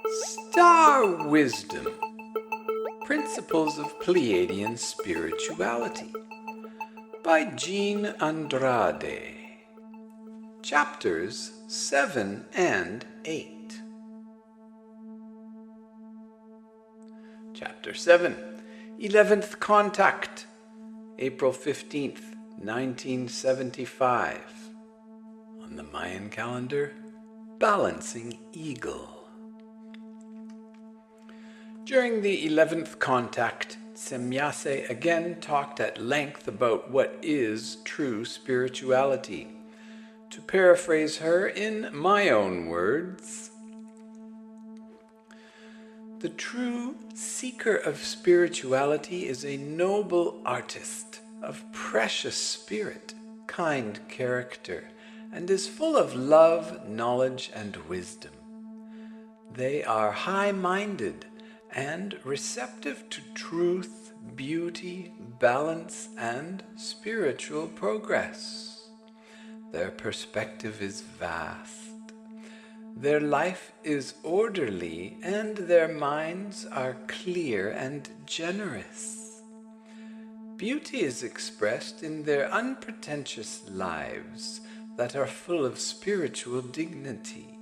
Star Wisdom, Principles of Pleiadian Spirituality by Jean Andrade. Chapters 7 and 8. Chapter 7, 11th Contact, April 15th, 1975. On the Mayan calendar, Balancing Eagle. During the 11th contact, Semyase again talked at length about what is true spirituality. To paraphrase her in my own words, the true seeker of spirituality is a noble artist of precious spirit, kind character, and is full of love, knowledge, and wisdom. They are high-minded and receptive to truth, beauty, balance, and spiritual progress. Their perspective is vast. Their life is orderly, and their minds are clear and generous. Beauty is expressed in their unpretentious lives that are full of spiritual dignity.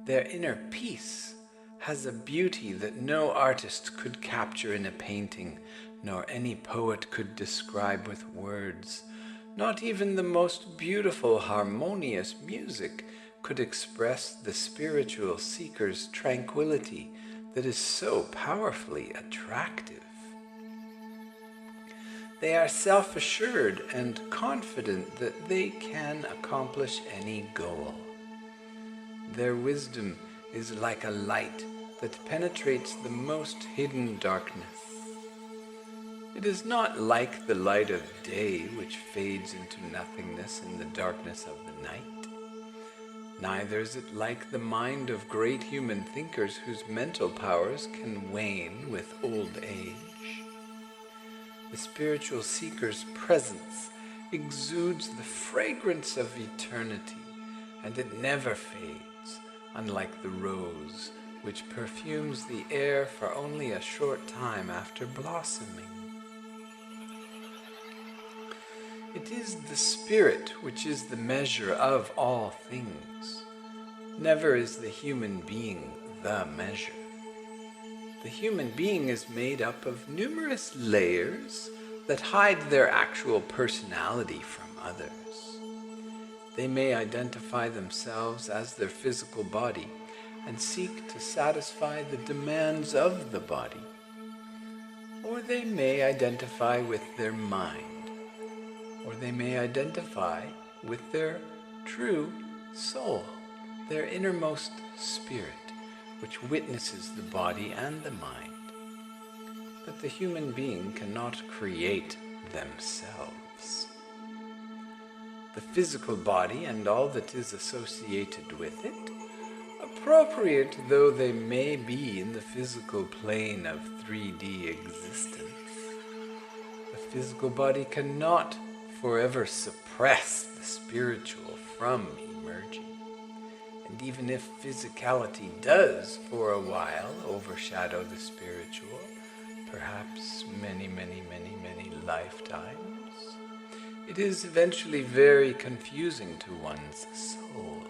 Their inner peace has a beauty that no artist could capture in a painting, nor any poet could describe with words. Not even the most beautiful, harmonious music could express the spiritual seeker's tranquility that is so powerfully attractive. They are self-assured and confident that they can accomplish any goal. Their wisdom is like a light that penetrates the most hidden darkness. It is not like the light of day, which fades into nothingness in the darkness of the night. Neither is it like the mind of great human thinkers whose mental powers can wane with old age. The spiritual seeker's presence exudes the fragrance of eternity, and it never fades, unlike the rose, which perfumes the air for only a short time after blossoming. It is the spirit which is the measure of all things. Never is the human being the measure. The human being is made up of numerous layers that hide their actual personality from others. They may identify themselves as their physical body and seek to satisfy the demands of the body. Or they may identify with their mind, or they may identify with their true soul, their innermost spirit, which witnesses the body and the mind. But the human being cannot create themselves. The physical body and all that is associated with it, appropriate though they may be in the physical plane of 3D existence, the physical body cannot forever suppress the spiritual from emerging. And even if physicality does for a while overshadow the spiritual, perhaps many lifetimes, it is eventually very confusing to one's soul.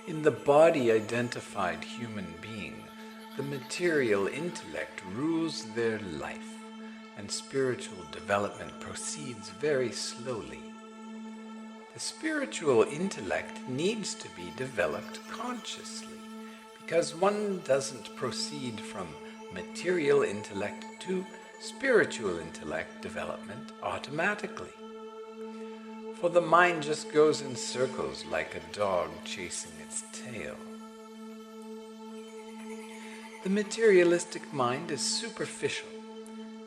In the body-identified human being, the material intellect rules their life, and spiritual development proceeds very slowly. The spiritual intellect needs to be developed consciously, because one doesn't proceed from material intellect to spiritual intellect development automatically. For the mind just goes in circles like a dog chasing its tail. The materialistic mind is superficial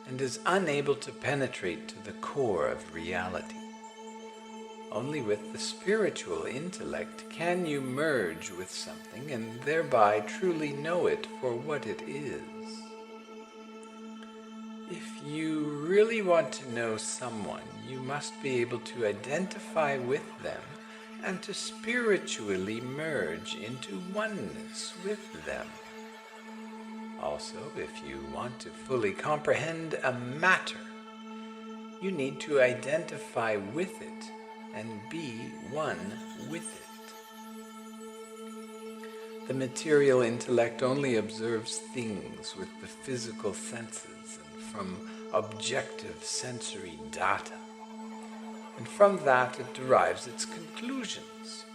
and is unable to penetrate to the core of reality. Only with the spiritual intellect can you merge with something and thereby truly know it for what it is. If you really want to know someone, you must be able to identify with them and to spiritually merge into oneness with them. Also, if you want to fully comprehend a matter, you need to identify with it and be one with it. The material intellect only observes things with the physical senses and from objective sensory data. And from that it derives its conclusions.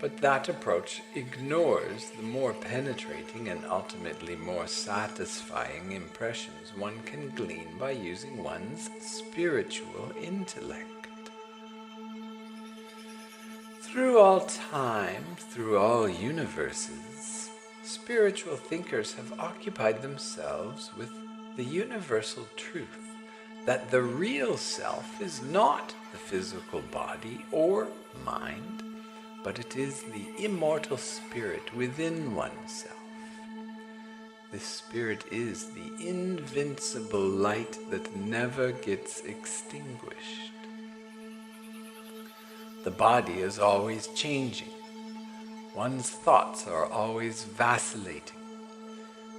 But that approach ignores the more penetrating and ultimately more satisfying impressions one can glean by using one's spiritual intellect. Through all time, through all universes, spiritual thinkers have occupied themselves with the universal truth that the real self is not the physical body or mind, but it is the immortal spirit within oneself. This spirit is the invincible light that never gets extinguished. The body is always changing. One's thoughts are always vacillating.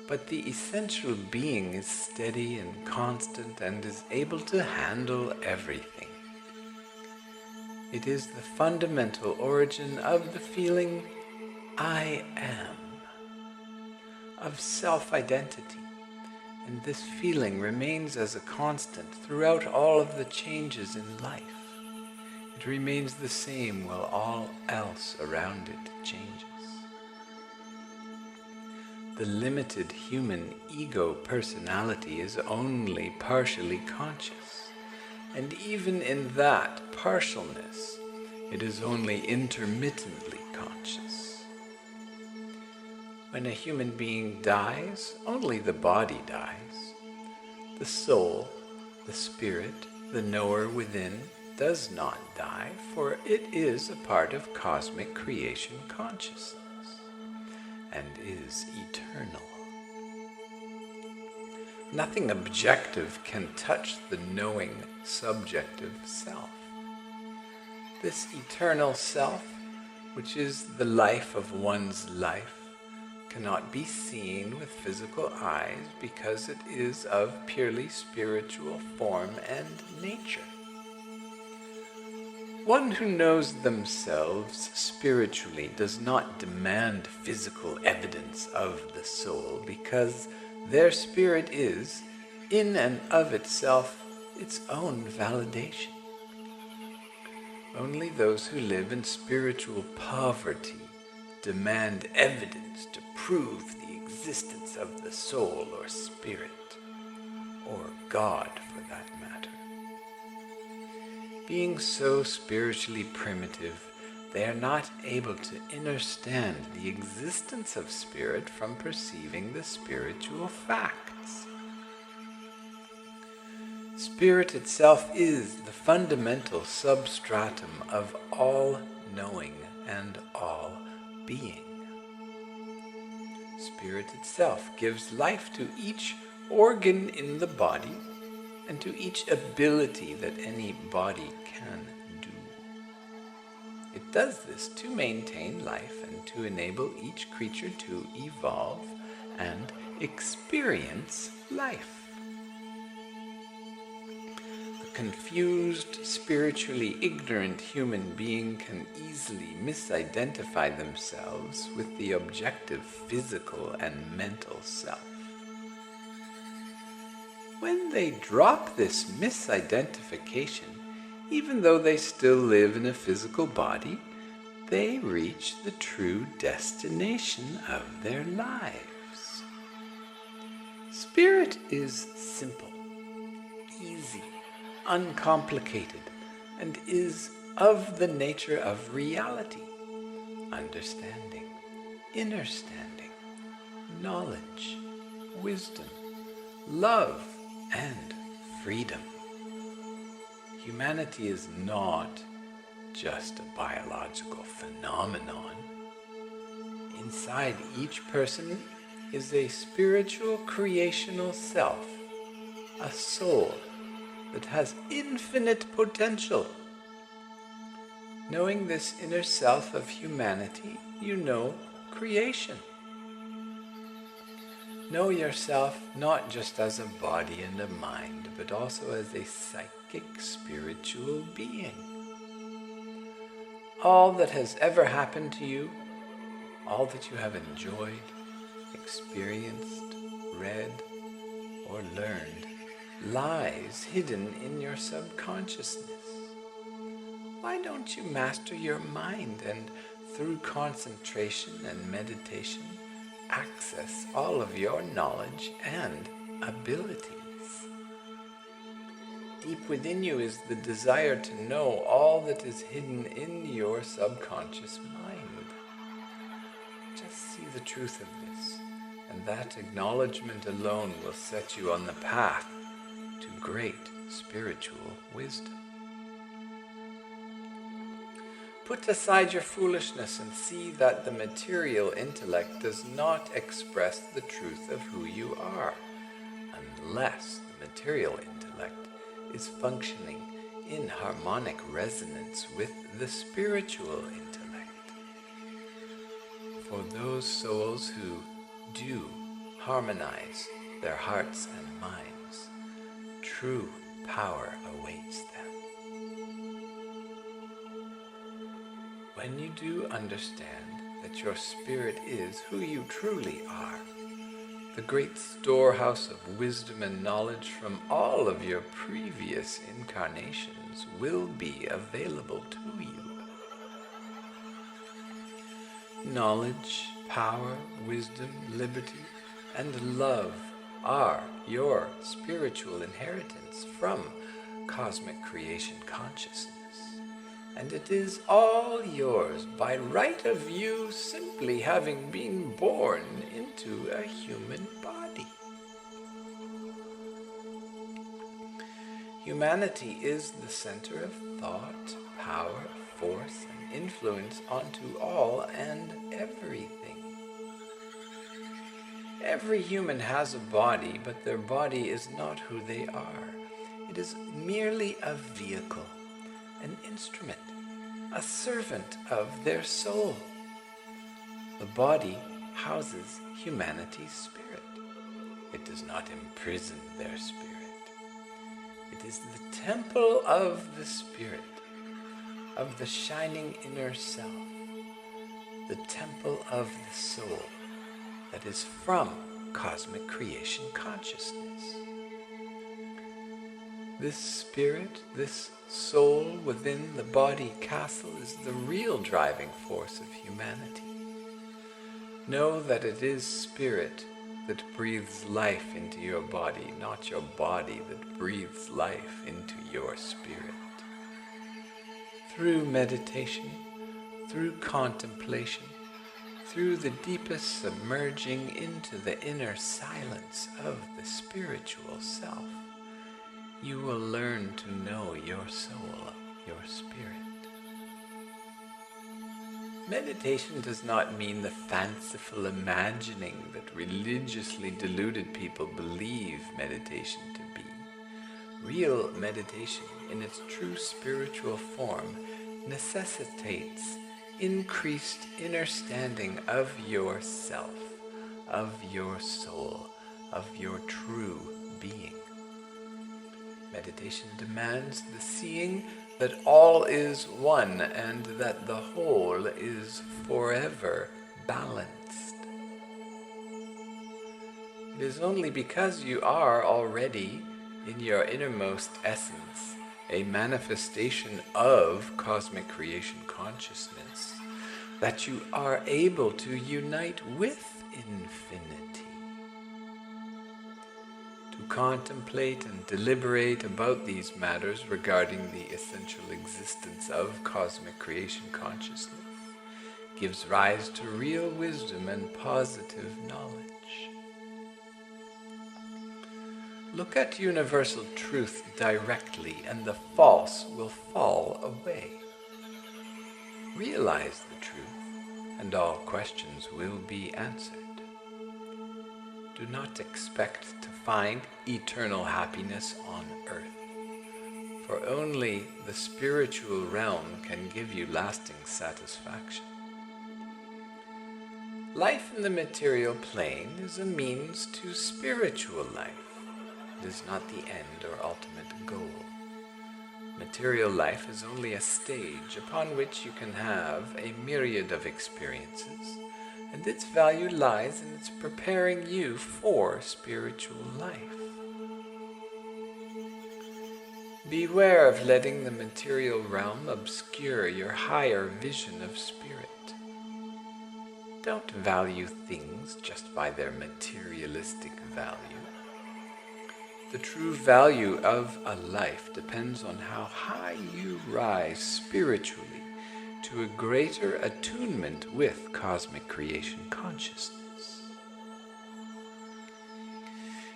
But the essential being is steady and constant and is able to handle everything. It is the fundamental origin of the feeling I am, of self-identity, and this feeling remains as a constant throughout all of the changes in life. It remains the same while all else around it changes. The limited human ego personality is only partially conscious, and even in that partialness, it is only intermittently conscious. When a human being dies, only the body dies. The soul, the spirit, the knower within, does not die, for it is a part of cosmic creation consciousness and is eternal. Nothing objective can touch the knowing subjective self. This eternal self, which is the life of one's life, cannot be seen with physical eyes because it is of purely spiritual form and nature. One who knows themselves spiritually does not demand physical evidence of the soul because their spirit is, in and of itself, its own validation. Only those who live in spiritual poverty demand evidence to prove the existence of the soul or spirit, or God for that matter. Being so spiritually primitive, they are not able to understand the existence of spirit from perceiving the spiritual facts. Spirit itself is the fundamental substratum of all knowing and all being. Spirit itself gives life to each organ in the body and to each ability that any body can do. It does this to maintain life and to enable each creature to evolve and experience life. The confused, spiritually ignorant human being can easily misidentify themselves with the objective physical and mental self. When they drop this misidentification, even though they still live in a physical body, they reach the true destination of their lives. Spirit is simple, easy, uncomplicated, and is of the nature of reality, understanding, understanding, knowledge, wisdom, love, and freedom. Humanity is not just a biological phenomenon. Inside each person is a spiritual creational self, a soul that has infinite potential. Knowing this inner self of humanity, you know creation. Know yourself not just as a body and a mind, but also as a psychic, spiritual being. All that has ever happened to you, all that you have enjoyed, experienced, read, or learned, lies hidden in your subconsciousness. Why don't you master your mind and, through concentration and meditation, access all of your knowledge and abilities? Deep within you is the desire to know all that is hidden in your subconscious mind. Just see the truth of this, and that acknowledgement alone will set you on the path to great spiritual wisdom. Put aside your foolishness and see that the material intellect does not express the truth of who you are, unless the material intellect is functioning in harmonic resonance with the spiritual intellect. For those souls who do harmonize their hearts and minds, true power awaits them. When you do understand that your spirit is who you truly are, the great storehouse of wisdom and knowledge from all of your previous incarnations will be available to you. Knowledge, power, wisdom, liberty, and love are your spiritual inheritance from cosmic creation consciousness. And it is all yours by right of you simply having been born into a human body. Humanity is the center of thought, power, force, and influence onto all and everything. Every human has a body, but their body is not who they are. It is merely a vehicle, an instrument, a servant of their soul. The body houses humanity's spirit. It does not imprison their spirit. It is the temple of the spirit, of the shining inner self, the temple of the soul that is from cosmic creation consciousness. This spirit, this soul within the body castle is the real driving force of humanity. Know that it is spirit that breathes life into your body, not your body that breathes life into your spirit. Through meditation, through contemplation, through the deepest submerging into the inner silence of the spiritual self, you will learn to know your soul, your spirit. Meditation does not mean the fanciful imagining that religiously deluded people believe meditation to be. Real meditation, in its true spiritual form, necessitates increased understanding of yourself, of your soul, of your true being. Meditation demands the seeing that all is one and that the whole is forever balanced. It is only because you are already, in your innermost essence, a manifestation of cosmic creation consciousness, that you are able to unite with infinity. To contemplate and deliberate about these matters regarding the essential existence of cosmic creation consciousness gives rise to real wisdom and positive knowledge. Look at universal truth directly, and the false will fall away. Realize the truth, and all questions will be answered. Do not expect to find eternal happiness on earth, for only the spiritual realm can give you lasting satisfaction. Life in the material plane is a means to spiritual life. It is not the end or ultimate goal. Material life is only a stage upon which you can have a myriad of experiences, and its value lies in its preparing you for spiritual life. Beware of letting the material realm obscure your higher vision of spirit. Don't value things just by their materialistic value. The true value of a life depends on how high you rise spiritually to a greater attunement with cosmic creation consciousness.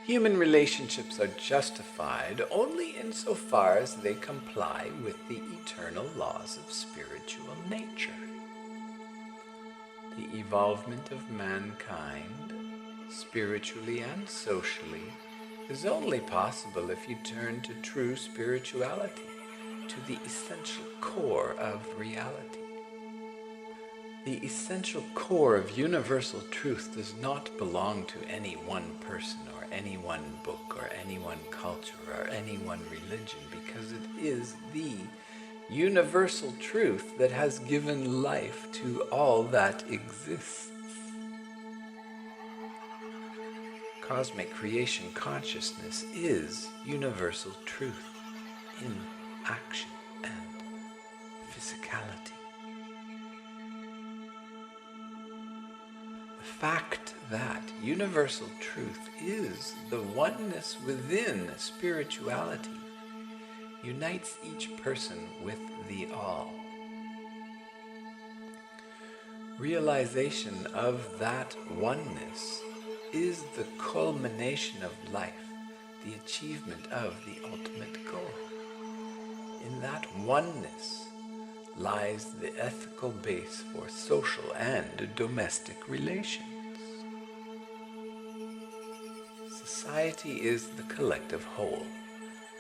Human relationships are justified only insofar as they comply with the eternal laws of spiritual nature. The evolvement of mankind, spiritually and socially, is only possible if you turn to true spirituality, to the essential core of reality. The essential core of universal truth does not belong to any one person or any one book or any one culture or any one religion, because it is the universal truth that has given life to all that exists. Cosmic creation consciousness is universal truth in action and physicality. The fact that universal truth is the oneness within spirituality unites each person with the all. Realization of that oneness is the culmination of life, the achievement of the ultimate goal. In that oneness lies the ethical base for social and domestic relations. Society is the collective whole,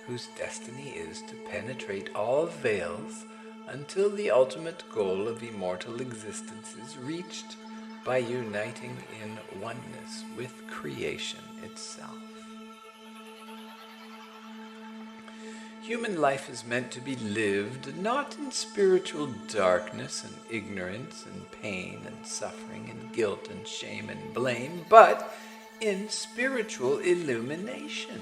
whose destiny is to penetrate all veils until the ultimate goal of immortal existence is reached by uniting in oneness with creation itself. Human life is meant to be lived not in spiritual darkness and ignorance and pain and suffering and guilt and shame and blame, but in spiritual illumination.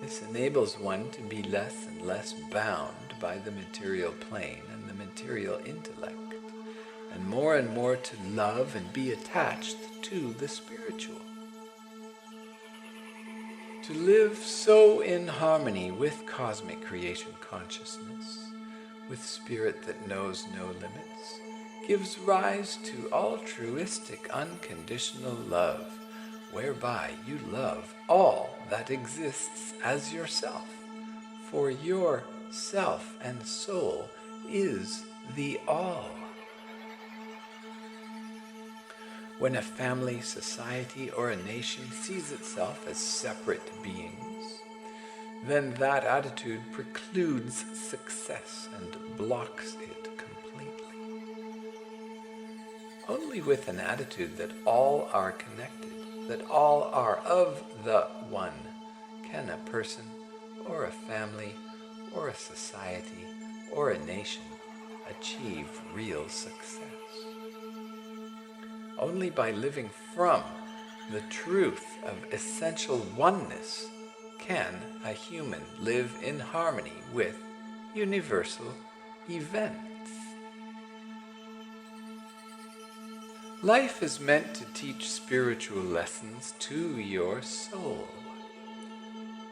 This enables one to be less and less bound by the material plane and the material intellect, and more to love and be attached to the spiritual. To live so in harmony with cosmic creation consciousness, with spirit that knows no limits, gives rise to altruistic, unconditional love, whereby you love all that exists as yourself, for your self and soul is the all. When a family, society, or a nation sees itself as separate beings, then that attitude precludes success and blocks it completely. Only with an attitude that all are connected, that all are of the one, can a person, or a family, or a society, or a nation achieve real success. Only by living from the truth of essential oneness can a human live in harmony with universal events. Life is meant to teach spiritual lessons to your soul.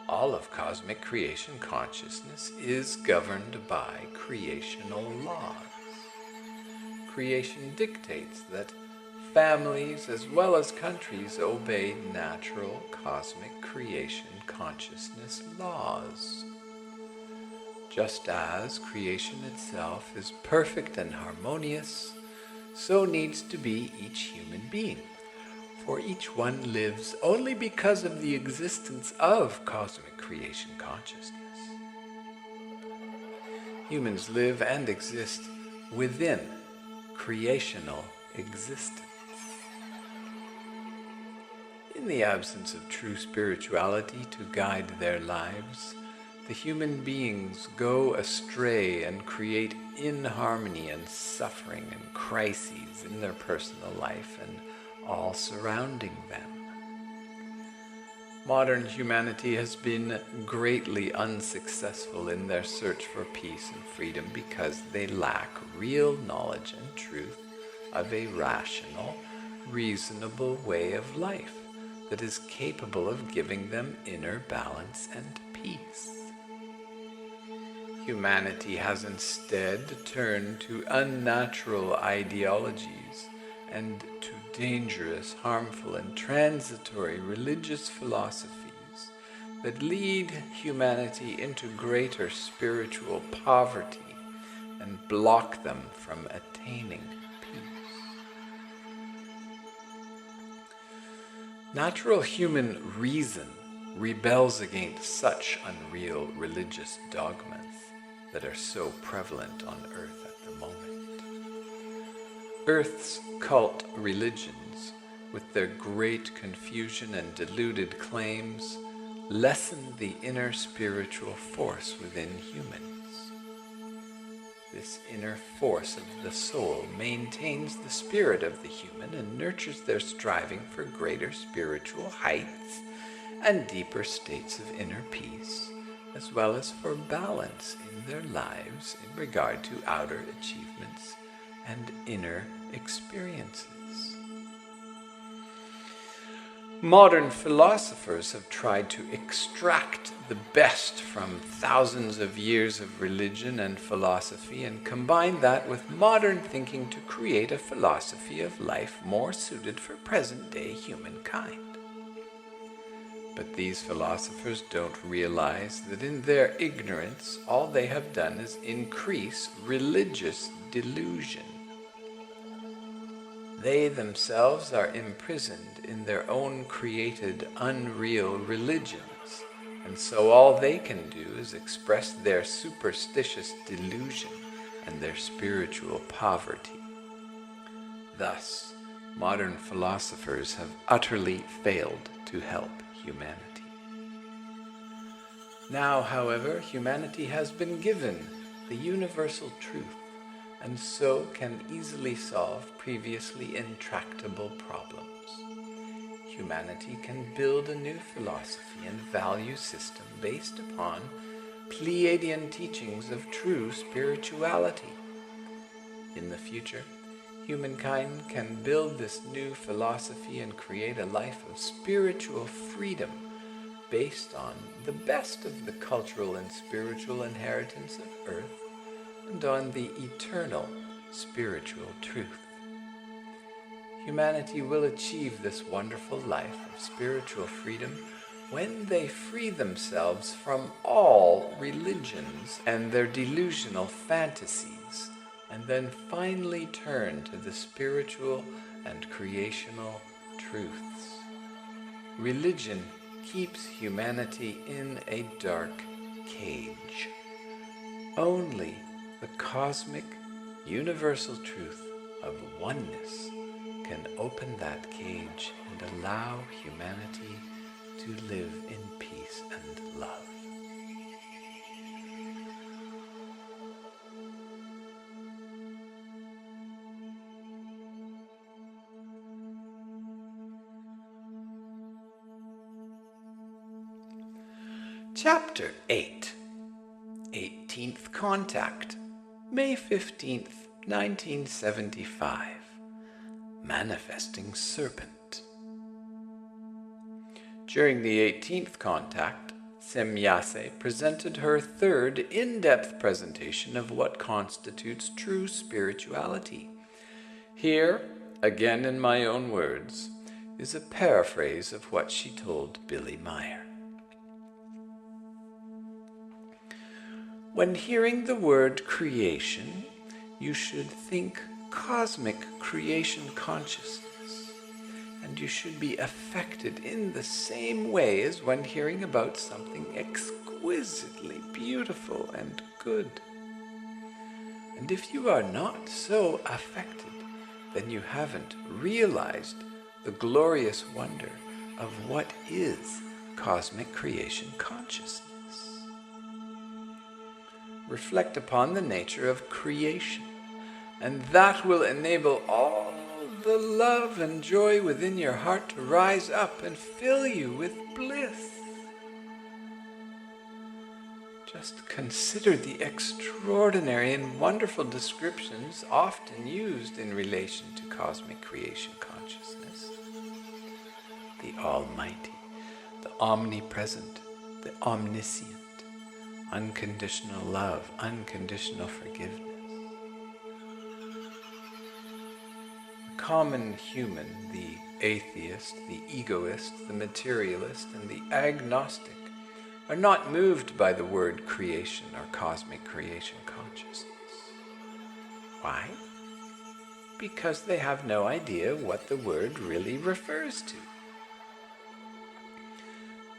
All of cosmic creation consciousness is governed by creational laws. Creation dictates that families as well as countries obey natural cosmic creation consciousness laws. Just as creation itself is perfect and harmonious, so needs to be each human being, for each one lives only because of the existence of cosmic creation consciousness. humans live and exist within creational existence. In the absence of true spirituality to guide their lives, the human beings go astray and create inharmony and suffering and crises in their personal life and all surrounding them. Modern humanity has been greatly unsuccessful in their search for peace and freedom because they lack real knowledge and truth of a rational, reasonable way of life that is capable of giving them inner balance and peace. Humanity has instead turned to unnatural ideologies and to dangerous, harmful, and transitory religious philosophies that lead humanity into greater spiritual poverty and block them from attaining peace. Natural human reason rebels against such unreal religious dogmas that are so prevalent on earth at the moment. Earth's cult religions, with their great confusion and deluded claims, lessen the inner spiritual force within humans. This inner force of the soul maintains the spirit of the human and nurtures their striving for greater spiritual heights and deeper states of inner peace, as well as for balance in their lives in regard to outer achievements and inner experiences. Modern philosophers have tried to extract the best from thousands of years of religion and philosophy and combine that with modern thinking to create a philosophy of life more suited for present-day humankind. But these philosophers don't realize that in their ignorance, all they have done is increase religious delusion. They themselves are imprisoned in their own created unreal religions, and so all they can do is express their superstitious delusion and their spiritual poverty. Thus, modern philosophers have utterly failed to help humanity. Now, however, humanity has been given the universal truth, and so can easily solve previously intractable problems. Humanity can build a new philosophy and value system based upon Pleiadian teachings of true spirituality. In the future, humankind can build this new philosophy and create a life of spiritual freedom based on the best of the cultural and spiritual inheritance of Earth and on the eternal spiritual truth. Humanity will achieve this wonderful life of spiritual freedom when they free themselves from all religions and their delusional fantasies, and then finally turn to the spiritual and creational truths. Religion keeps humanity in a dark cage. Only the cosmic, universal truth of oneness can open that cage and allow humanity to live in peace and love. Chapter 8, 18th Contact, May 15th, 1975. Manifesting Serpent. During the 18th Contact, Semyase presented her third in-depth presentation of what constitutes true spirituality. Here, again in my own words, is a paraphrase of what she told Billy Meier. When hearing the word creation, you should think cosmic creation consciousness, and you should be affected in the same way as when hearing about something exquisitely beautiful and good. And if you are not so affected, then you haven't realized the glorious wonder of what is cosmic creation consciousness. Reflect upon the nature of creation, and that will enable all the love and joy within your heart to rise up and fill you with bliss. Just consider the extraordinary and wonderful descriptions often used in relation to cosmic creation consciousness. The Almighty, the Omnipresent, the Omniscient, unconditional love, unconditional forgiveness. The common human, the atheist, the egoist, the materialist, and the agnostic are not moved by the word creation or cosmic creation consciousness. Why? Because they have no idea what the word really refers to.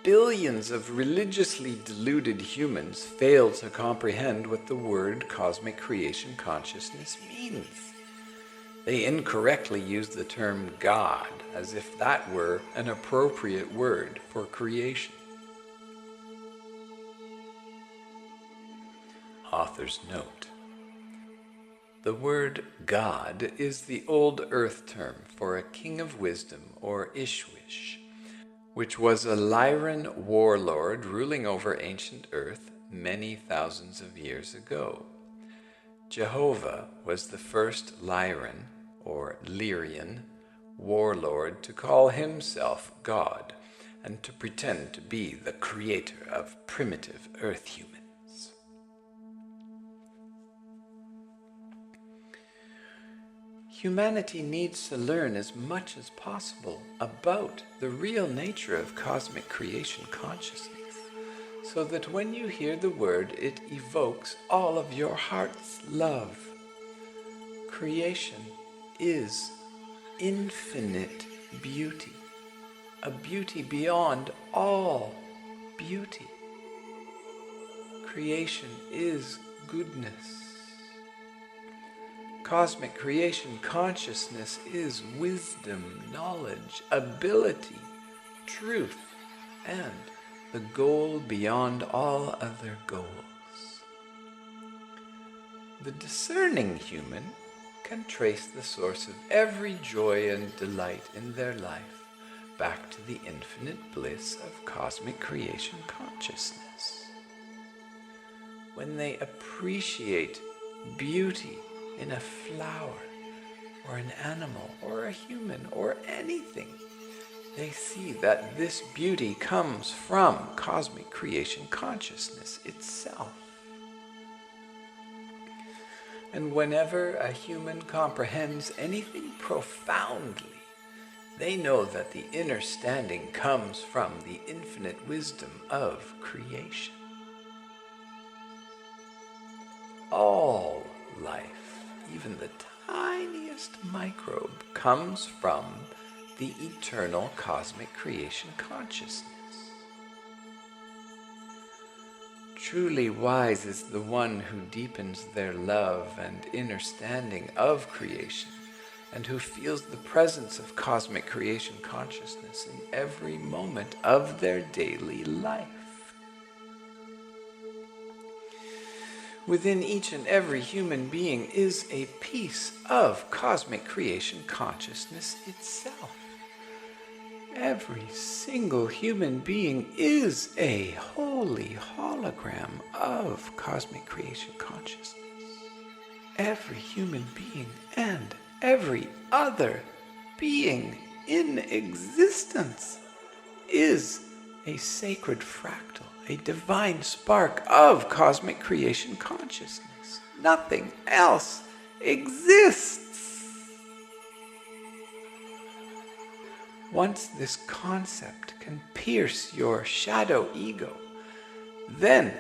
Billions of religiously deluded humans fail to comprehend what the word cosmic creation consciousness means. They incorrectly use the term God as if that were an appropriate word for creation. Author's note. The word God is the old earth term for a king of wisdom or Ishwish, which was a Lyran warlord ruling over ancient earth many thousands of years ago. Jehovah was the first Lyran, or Lyrian, warlord to call himself God and to pretend to be the creator of primitive earth humans. Humanity needs to learn as much as possible about the real nature of cosmic creation consciousness, so that when you hear the word, it evokes all of your heart's love. Creation is infinite beauty, a beauty beyond all beauty. Creation is goodness. Cosmic creation consciousness is wisdom, knowledge, ability, truth, and the goal beyond all other goals. The discerning human can trace the source of every joy and delight in their life back to the infinite bliss of cosmic creation consciousness. When they appreciate beauty in a flower, or an animal, or a human, or anything, they see that this beauty comes from cosmic creation consciousness itself. And whenever a human comprehends anything profoundly, they know that the understanding comes from the infinite wisdom of creation. All life, even the tiniest microbe, comes from the eternal cosmic creation consciousness. Truly wise is the one who deepens their love and understanding of creation, and who feels the presence of cosmic creation consciousness in every moment of their daily life. Within each and every human being is a piece of cosmic creation consciousness itself. Every single human being is a holy hologram of cosmic creation consciousness. Every human being and every other being in existence is a sacred fractal, a divine spark of cosmic creation consciousness. Nothing else exists. Once this concept can pierce your shadow ego, then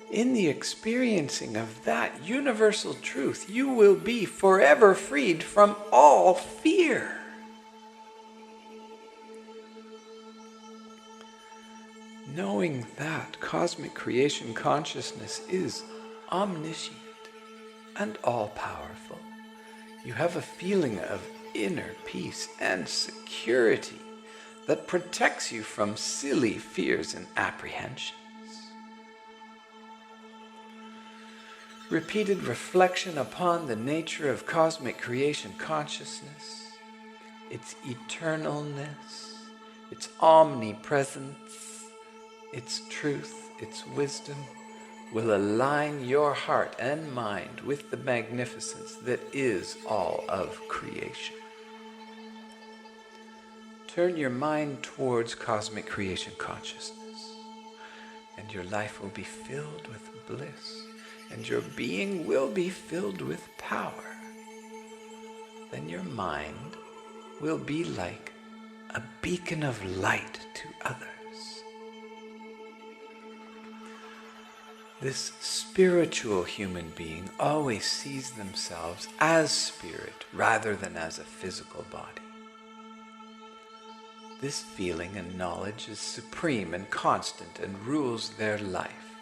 in the experiencing of that universal truth, you will be forever freed from all fear. Knowing that cosmic creation consciousness is omniscient, and all-powerful. You have a feeling of inner peace and security that protects you from silly fears and apprehensions. Repeated reflection upon the nature of cosmic creation consciousness, its eternalness, its omnipresence, its truth, its wisdom, will align your heart and mind with the magnificence that is all of creation. Turn your mind towards cosmic creation consciousness, and your life will be filled with bliss, and your being will be filled with power. Then your mind will be like a beacon of light to others. This spiritual human being always sees themselves as spirit rather than as a physical body. This feeling and knowledge is supreme and constant and rules their life.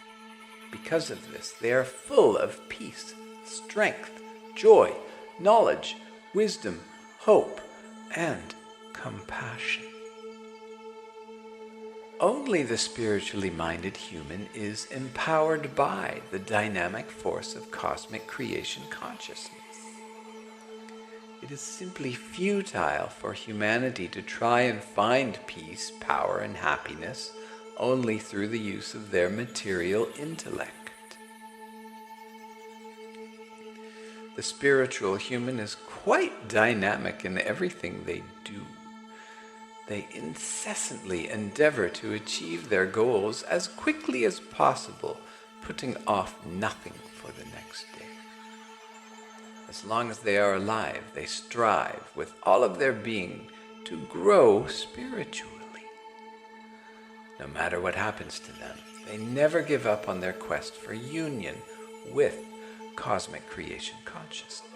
Because of this, they are full of peace, strength, joy, knowledge, wisdom, hope, and compassion. Only the spiritually minded human is empowered by the dynamic force of cosmic creation consciousness. It is simply futile for humanity to try and find peace, power, and happiness only through the use of their material intellect. The spiritual human is quite dynamic in everything they do. They incessantly endeavor to achieve their goals as quickly as possible, putting off nothing for the next day. As long as they are alive, they strive with all of their being to grow spiritually. No matter what happens to them, they never give up on their quest for union with cosmic creation consciousness.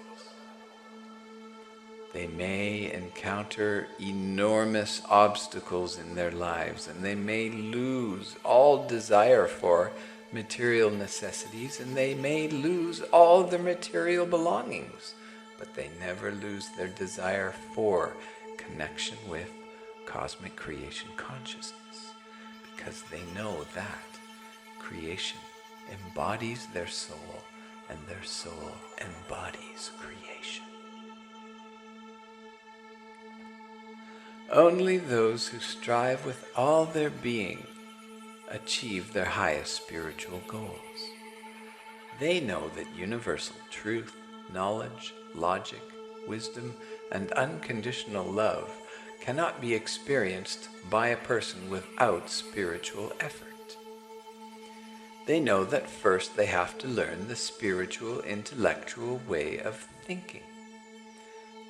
They may encounter enormous obstacles in their lives, and they may lose all desire for material necessities, and they may lose all their material belongings, but they never lose their desire for connection with cosmic creation consciousness, because they know that creation embodies their soul, and their soul embodies creation. Only those who strive with all their being achieve their highest spiritual goals. They know that universal truth, knowledge, logic, wisdom, and unconditional love cannot be experienced by a person without spiritual effort. They know that first they have to learn the spiritual, intellectual way of thinking.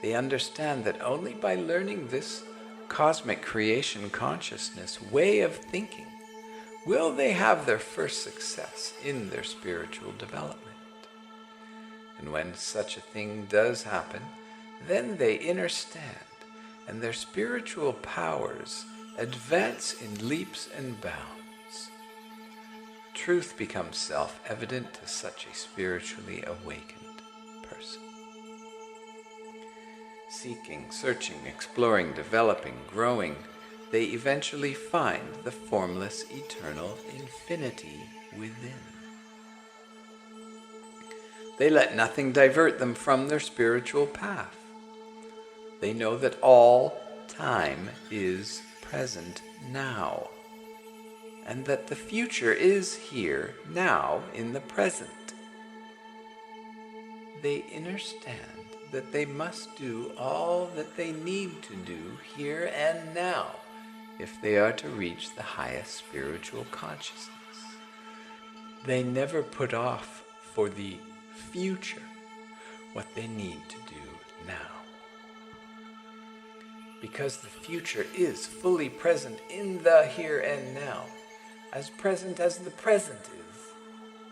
They understand that only by learning this cosmic creation consciousness way of thinking will they have their first success in their spiritual development. And when such a thing does happen, then they understand, and their spiritual powers advance in leaps and bounds. Truth becomes self-evident to such a spiritually awakened person. Seeking, searching, exploring, developing, growing, they eventually find the formless, eternal infinity within. They let nothing divert them from their spiritual path. They know that all time is present now, and that the future is here now in the present. They understand that they must do all that they need to do here and now if they are to reach the highest spiritual consciousness. They never put off for the future what they need to do now. Because the future is fully present in the here and now, as present as the present is,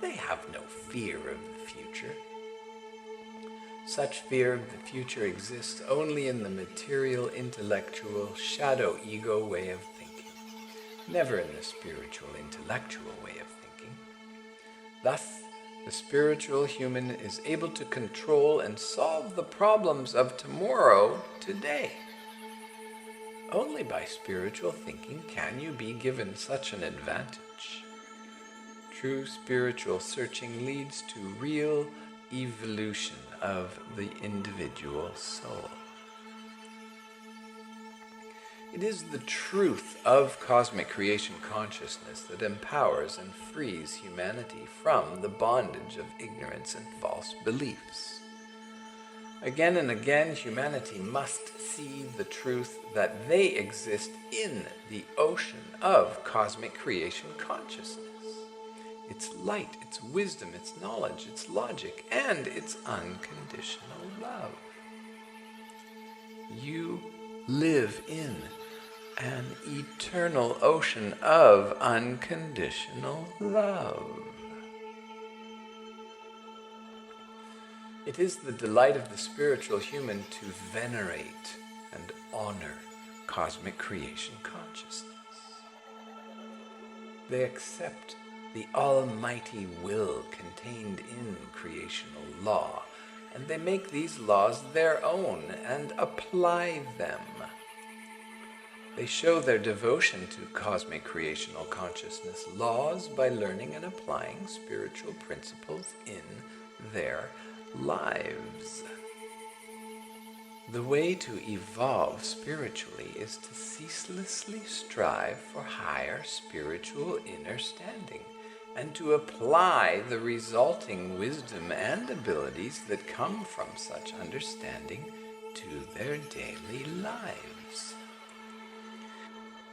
they have no fear of the future. Such fear of the future exists only in the material, intellectual, shadow ego way of thinking, never in the spiritual, intellectual way of thinking. Thus, The spiritual human is able to control and solve the problems of tomorrow today. Only by spiritual thinking can you be given such an advantage. True spiritual searching leads to real evolution of the individual soul. It is the truth of cosmic creation consciousness that empowers and frees humanity from the bondage of ignorance and false beliefs. Again and again, humanity must see the truth that they exist in the ocean of cosmic creation consciousness. Its light, its wisdom, its knowledge, its logic, and its unconditional love. You live in an eternal ocean of unconditional love. It is the delight of the spiritual human to venerate and honor cosmic creation consciousness. They accept the almighty will contained in creational law, and they make these laws their own and apply them. They show their devotion to cosmic creational consciousness laws by learning and applying spiritual principles in their lives. The way to evolve spiritually is to ceaselessly strive for higher spiritual understanding and to apply the resulting wisdom and abilities that come from such understanding to their daily lives.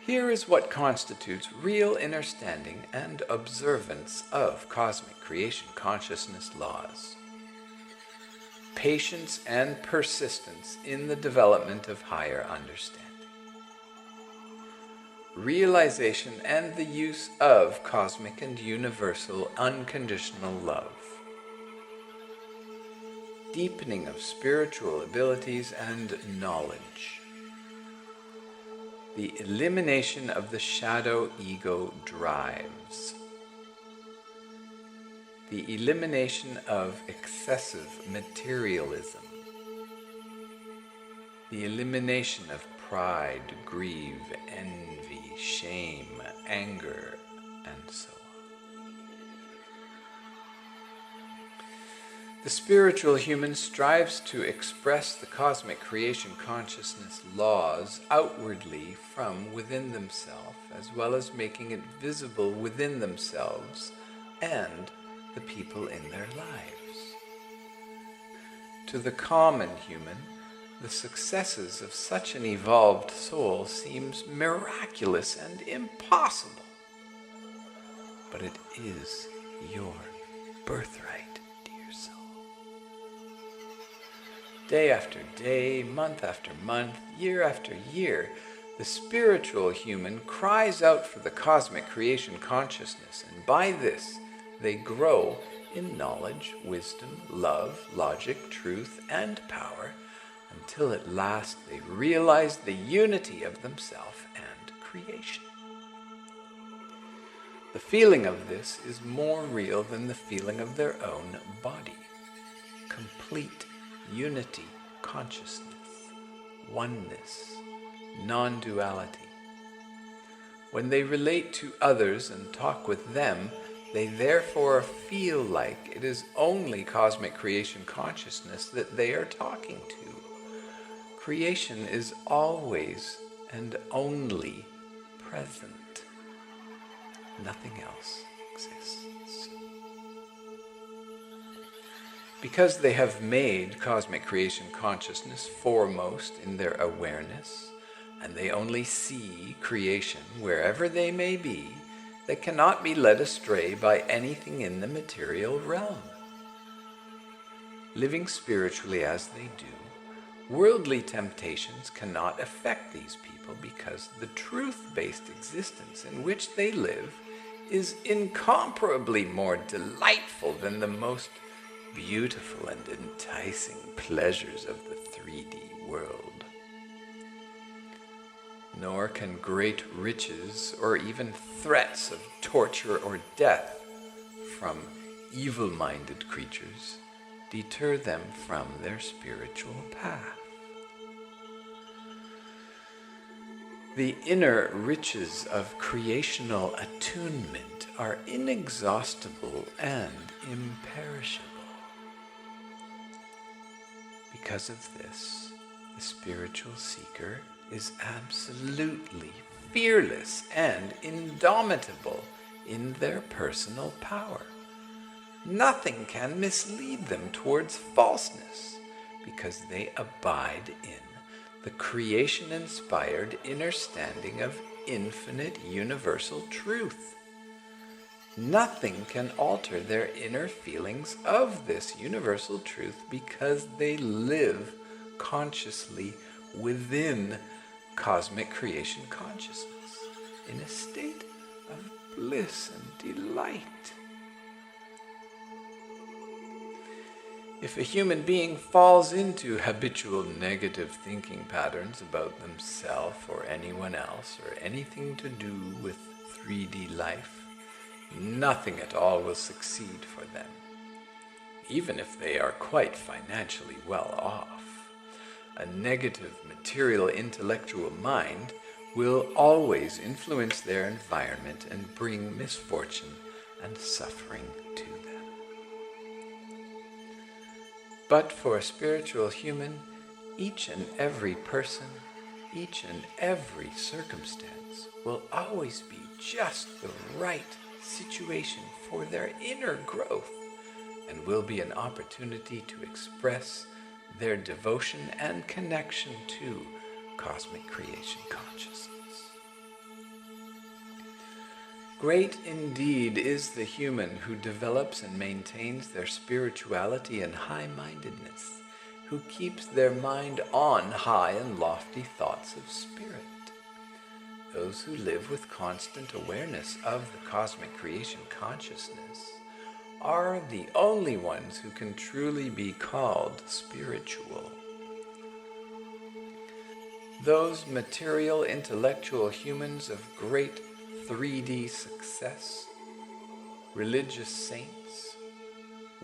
Here is what constitutes real understanding and observance of cosmic creation consciousness laws. Patience and persistence in the development of higher understanding. Realization and the use of cosmic and universal unconditional love. Deepening of spiritual abilities and knowledge. The elimination of the shadow ego drives. The elimination of excessive materialism. The elimination of pride, greed, envy, shame, anger, and so on. The spiritual human strives to express the cosmic creation consciousness laws outwardly from within themselves, as well as making it visible within themselves and the people in their lives. To the common human, the successes of such an evolved soul seems miraculous and impossible. But it is your birthright, dear soul. Day after day, month after month, year after year, the spiritual human cries out for the cosmic creation consciousness, and by this they grow in knowledge, wisdom, love, logic, truth, and power, until at last they realize the unity of themselves and creation. The feeling of this is more real than the feeling of their own body. Complete unity, consciousness, oneness, non-duality. When they relate to others and talk with them, they therefore feel like it is only cosmic creation consciousness that they are talking to. Creation is always and only present. Nothing else exists. Because they have made cosmic creation consciousness foremost in their awareness, and they only see creation wherever they may be, they cannot be led astray by anything in the material realm. Living spiritually as they do, worldly temptations cannot affect these people because the truth-based existence in which they live is incomparably more delightful than the most beautiful and enticing pleasures of the 3D world. Nor can great riches or even threats of torture or death from evil-minded creatures deter them from their spiritual path. The inner riches of creational attunement are inexhaustible and imperishable. Because of this, the spiritual seeker is absolutely fearless and indomitable in their personal power. Nothing can mislead them towards falseness, because they abide in the creation-inspired inner standing of infinite universal truth. Nothing can alter their inner feelings of this universal truth, because they live consciously within cosmic creation consciousness, in a state of bliss and delight. If a human being falls into habitual negative thinking patterns about themselves or anyone else or anything to do with 3D life, nothing at all will succeed for them, even if they are quite financially well off. A negative material intellectual mind will always influence their environment and bring misfortune and suffering to them. But for a spiritual human, each and every person, each and every circumstance will always be just the right situation for their inner growth, and will be an opportunity to express their devotion and connection to cosmic creation consciousness. Great indeed is the human who develops and maintains their spirituality and high-mindedness, who keeps their mind on high and lofty thoughts of spirit. Those who live with constant awareness of the cosmic creation consciousness are the only ones who can truly be called spiritual. Those material intellectual humans of great 3D success, religious saints,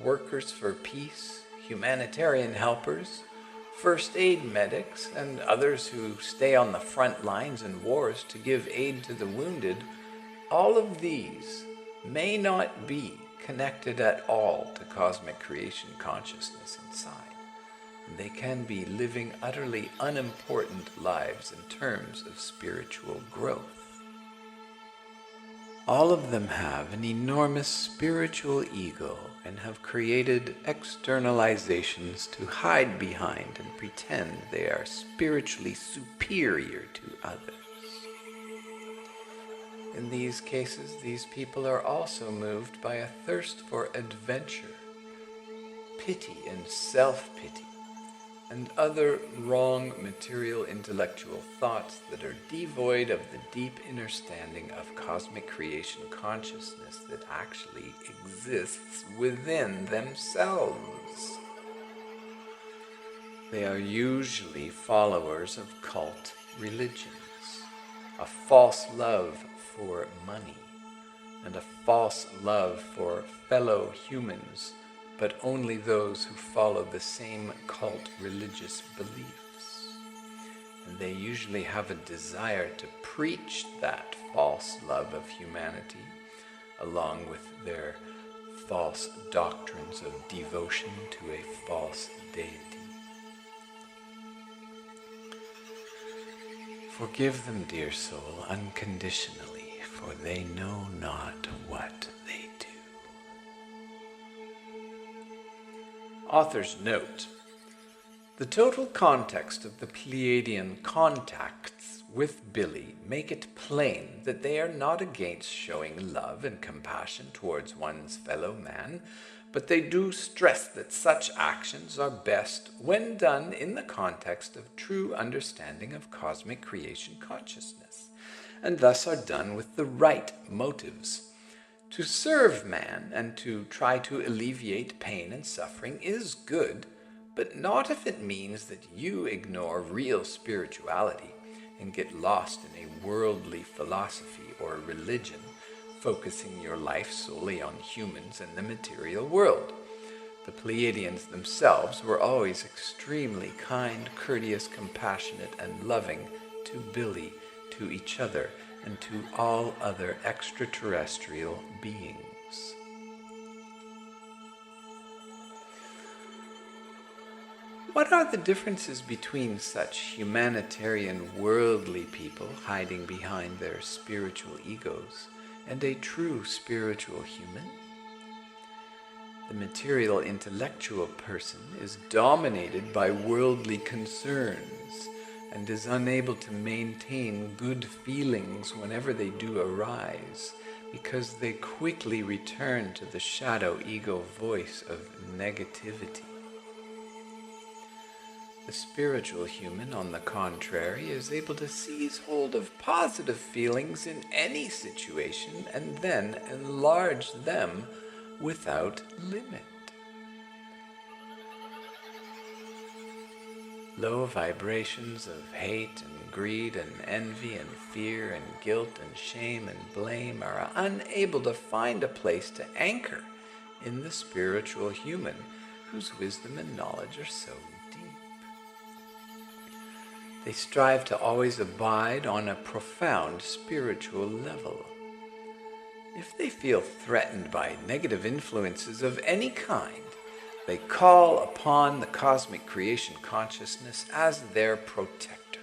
workers for peace, humanitarian helpers, first aid medics, and others who stay on the front lines in wars to give aid to the wounded, all of these may not be connected at all to cosmic creation consciousness inside. They can be living utterly unimportant lives in terms of spiritual growth. All of them have an enormous spiritual ego and have created externalizations to hide behind and pretend they are spiritually superior to others. In these cases, these people are also moved by a thirst for adventure, pity and self-pity, and other wrong material intellectual thoughts that are devoid of the deep understanding of cosmic creation consciousness that actually exists within themselves. They are usually followers of cult religions, a false love for money, and a false love for fellow humans, but only those who follow the same cult religious beliefs. And they usually have a desire to preach that false love of humanity, along with their false doctrines of devotion to a false deity. Forgive them, dear soul, unconditionally, for they know not what they do. Author's note: the total context of the Pleiadian contacts with Billy make it plain that they are not against showing love and compassion towards one's fellow man, but they do stress that such actions are best when done in the context of true understanding of cosmic creation consciousness, and thus are done with the right motives. To serve man and to try to alleviate pain and suffering is good, but not if it means that you ignore real spirituality and get lost in a worldly philosophy or religion focusing your life solely on humans and the material world. The Pleiadians themselves were always extremely kind, courteous, compassionate, and loving to Billy, to each other, and to all other extraterrestrial beings. What are the differences between such humanitarian, worldly people hiding behind their spiritual egos and a true spiritual human? The material intellectual person is dominated by worldly concerns and is unable to maintain good feelings whenever they do arise, because they quickly return to the shadow ego voice of negativity. The spiritual human, on the contrary, is able to seize hold of positive feelings in any situation and then enlarge them without limit. Low vibrations of hate and greed and envy and fear and guilt and shame and blame are unable to find a place to anchor in the spiritual human, whose wisdom and knowledge are so deep. They strive to always abide on a profound spiritual level. If they feel threatened by negative influences of any kind, they call upon the cosmic creation consciousness as their protector.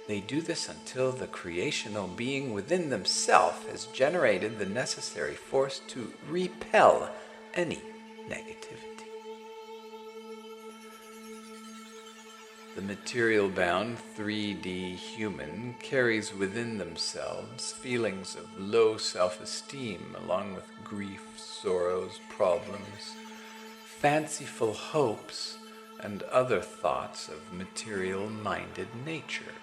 They do this until the creational being within themselves has generated the necessary force to repel any negativity. The material-bound 3D human carries within themselves feelings of low self-esteem, along with grief, sorrows, problems, fanciful hopes, and other thoughts of material-minded nature,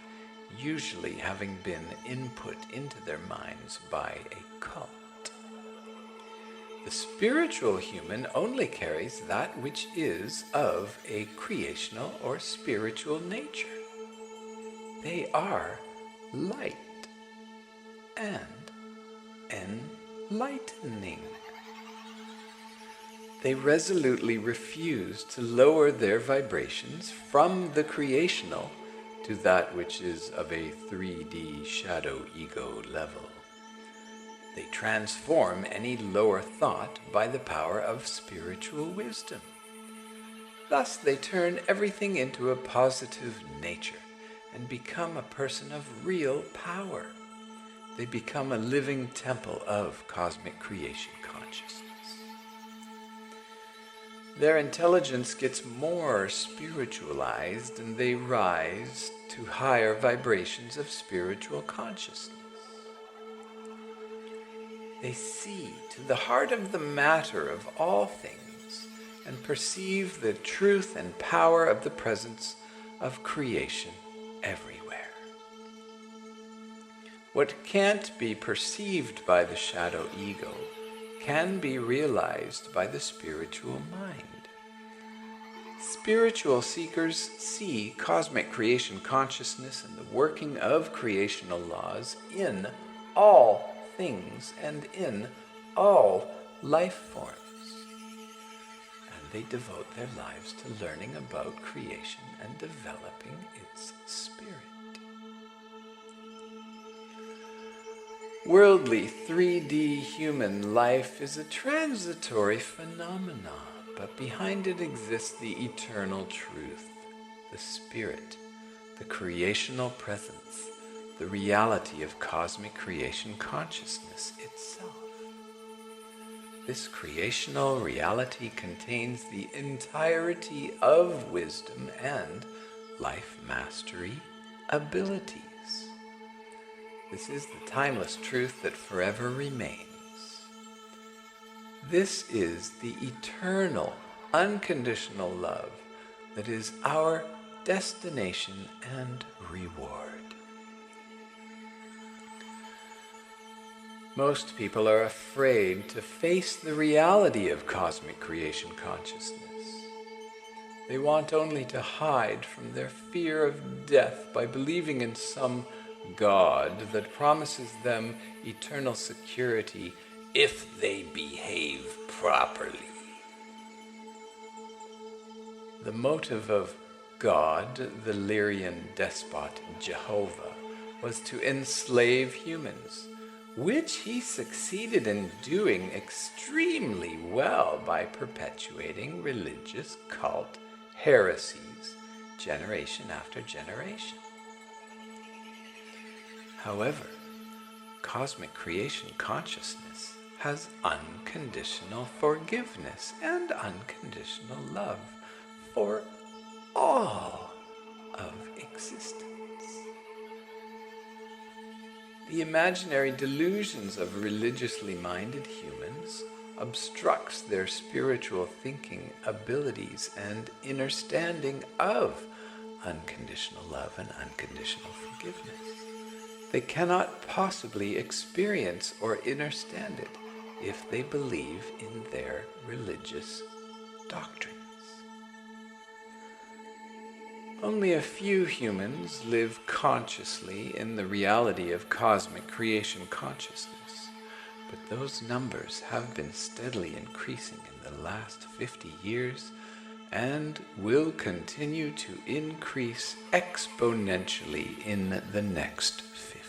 usually having been input into their minds by a cult. The spiritual human only carries that which is of a creational or spiritual nature. They are light and enlightening. They resolutely refuse to lower their vibrations from the creational to that which is of a 3D shadow ego level. They transform any lower thought by the power of spiritual wisdom. Thus they turn everything into a positive nature and become a person of real power. They become a living temple of cosmic creation consciousness. Their intelligence gets more spiritualized and they rise to higher vibrations of spiritual consciousness. They see to the heart of the matter of all things and perceive the truth and power of the presence of creation everywhere. What can't be perceived by the shadow ego can be realized by the spiritual mind. Spiritual seekers see cosmic creation consciousness and the working of creational laws in all things and in all life forms. And they devote their lives to learning about creation and developing its spirit. Worldly 3D human life is a transitory phenomenon, but behind it exists the eternal truth, the spirit, the creational presence, the reality of cosmic creation consciousness itself. This creational reality contains the entirety of wisdom and life mastery abilities. This is the timeless truth that forever remains. This is the eternal, unconditional love that is our destination and reward. Most people are afraid to face the reality of cosmic creation consciousness. They want only to hide from their fear of death by believing in some God that promises them eternal security if they behave properly. The motive of God, the Lyrian despot Jehovah, was to enslave humans, which he succeeded in doing extremely well by perpetuating religious cult heresies generation after generation. However, cosmic creation consciousness has unconditional forgiveness and unconditional love for all of existence. The imaginary delusions of religiously minded humans obstructs their spiritual thinking abilities and understanding of unconditional love and unconditional forgiveness. They cannot possibly experience or understand it if they believe in their religious doctrines. Only a few humans live consciously in the reality of cosmic creation consciousness, but those numbers have been steadily increasing in the last 50 years and will continue to increase exponentially in the next 50.